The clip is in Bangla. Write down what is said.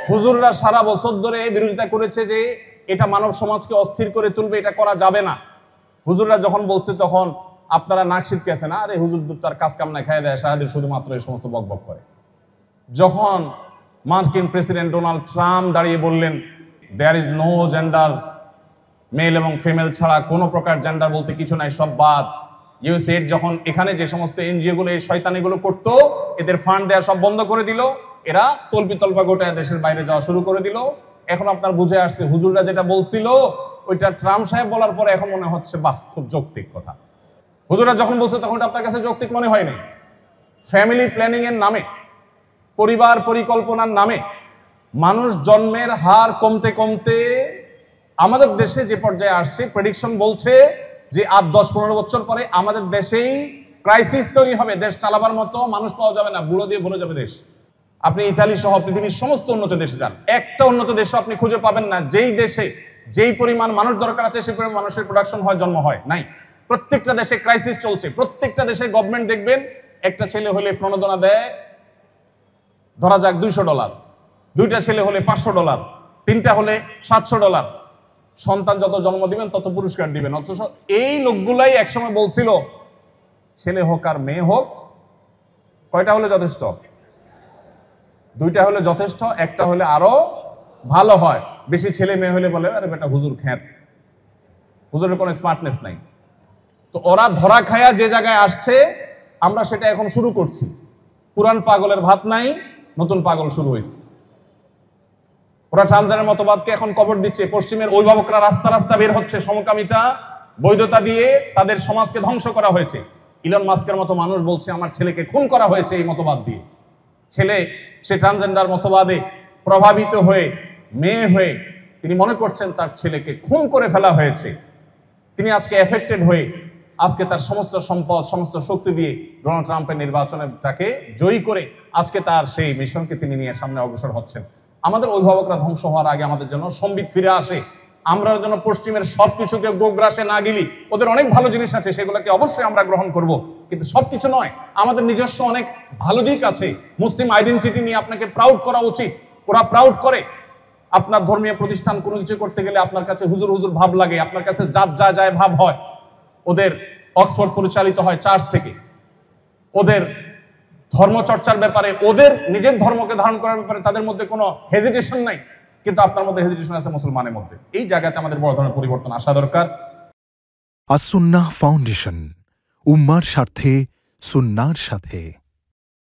হুজুররা সারা বছর ধরে বিরোধিতা করেছে যে এটা মানব সমাজকে অস্থির করে তুলবে, এটা করা যাবে না। হুজুররা যখন বলছে তখন আপনারা নাক ছিটকেছে না, আরে হুজুর তার কাজ কাম না খায় দেয়, সারাদিন শুধুমাত্র এই সমস্ত বকবক করে। যখন মার্কিন প্রেসিডেন্ট ডোনাল্ড ট্রাম্প দাঁড়িয়ে বললেন there is no gender, male এবং ফিমেল ছাড়া কোনো প্রকার জেন্ডার বলতে কিছু নাই, সব বাদ। ইউএসএইড যখন এখানে যে সমস্ত এনজিও গুলো এই শয়তানিগুলো করতো, এদের ফান্ড দেওয়া সব বন্ধ করে দিল, এরা তল্পি গোটায় দেশের বাইরে যাওয়া শুরু করে দিল। এখন আপনার বুঝে আসছে হুজুররা যেটা বলছিল ওইটা ট্রাম্প সাহেব বলার পরে এখন মনে হচ্ছে বাহ, খুব যৌক্তিক কথা। হুজুররা যখন বলছে তখন আপনার কাছে যৌক্তিক মনে হয়নি। ফ্যামিলি প্ল্যানিং এর নামে, পরিবার পরিকল্পনার নামে মানুষ জন্মের হার কমতে কমতে আমাদের দেশে যে পর্যায়ে আসছে, প্রেডিকশন বলছে যে আর 10-15 বছর পরে আমাদের দেশেই ক্রাইসিস তৈরি হবে, দেশ চালাবার মতো মানুষ পাওয়া যাবে না, বুড়ো দিয়ে ভরে যাবে দেশ। আপনি ইতালি সহ পৃথিবীর সমস্ত উন্নত দেশে যান, একটা উন্নত দেশ আপনি খুঁজে পাবেন না যেই দেশে যেই পরিমাণ মানুষ দরকার আছে সেই পরিমাণ মানুষের প্রোডাকশন হয়, জন্ম হয়, নাই। প্রত্যেকটা দেশে ক্রাইসিস চলছে। প্রত্যেকটা দেশের গভর্নমেন্ট দেখবেন একটা ছেলে হলে প্রণোদনা দেয় ধরা যাক $200, দুইটা ছেলে হলে $500, তিনটা হলে $700। সন্তান যত জন্ম দিবেন তত পুরস্কার দিবেন। অথচ এই লোকগুলাই একসময় বলছিল ছেলে হোক আর মেয়ে হোক, কয়টা হলে যথেষ্ট? দুইটা হলে যথেষ্ট, একটা হলে আরো ভালো হয়। বেশি ছেলে মেয়ে হলে বলে আরে বেটা হুজুর খ্যাত, হুজুরের কোনো স্মার্টনেস নাই। তো ওরা ধরা খায়া যে জায়গায় আসছে আমরা সেটা এখন শুরু করছি। পুরান পাগলের ভাত নাই, নতুন পাগল শুরু হয়েছে। ওরা ট্রান্সজেন্ডার মতবাদকে এখন কবর দিচ্ছে। পশ্চিমের অভিভাবকরা রাস্তা রাস্তা বের হচ্ছে, সমকামিতা বৈধতা দিয়ে তাদের সমাজকে ধ্বংস করা হয়েছে। ইলন মাস্কের মতো মানুষ বলছে আমার ছেলেকে খুন করা হয়েছে এই মতবাদ দিয়ে। ছেলে সে ট্রান্সজেন্ডার মতবাদে প্রভাবিত হয়ে মেয়ে হয়ে তিনি মনে করছেন তার ছেলেকে খুন করে ফেলা হয়েছে। তিনি আজকে এফেক্টেড হয়ে আজকে তার সমস্ত সম্পদ সমস্ত শক্তি দিয়ে ডোনাল্ড ট্রাম্পের নির্বাচনে তাকে জয়ী করে আজকে তার সেই মিশনকে তিনি নিয়ে সামনে অগ্রসর হচ্ছেন। আমাদের অভিভাবকরা ধ্বংস হওয়ার আগে আমাদের জন্য সম্বিত ফিরে আসে, আমরা যেন পশ্চিমের সবকিছুকে গোগ্রাসে না গিলি। ওদের অনেক ভালো জিনিস আছে, সেগুলোকে অবশ্যই আমরা গ্রহণ করব, কিন্তু সবকিছু নয়। আমাদের নিজস্ব অনেক ভালো দিক আছে। মুসলিম আইডেন্টিটি নিয়ে আপনাকে প্রাউড করা উচিত। ওরা প্রাউড করে। আপনার ধর্মীয় প্রতিষ্ঠান কোনো কিছু করতে গেলে আপনার কাছে হুজুর হুজুর ভাব লাগে, আপনার কাছে জাত যা যায় ভাব হয়। ওদের অক্সফোর্ড পরিচালিত হয় চার্চ থেকে। ওদের ধর্মচর্চার ব্যাপারে, ওদের নিজের ধর্মকে ধারণ করার ব্যাপারে তাদের মধ্যে কোনো হেজিটেশন নাই, কিন্তু আপনার মধ্যে হেজিটেশন আছে মুসলমানের মধ্যে। এই জায়গাতে আমাদের বড় ধরনের পরিবর্তন আসা দরকার। আস-সুন্নাহ ফাউন্ডেশন, উম্মার স্বার্থে সুন্নাহর সাথে।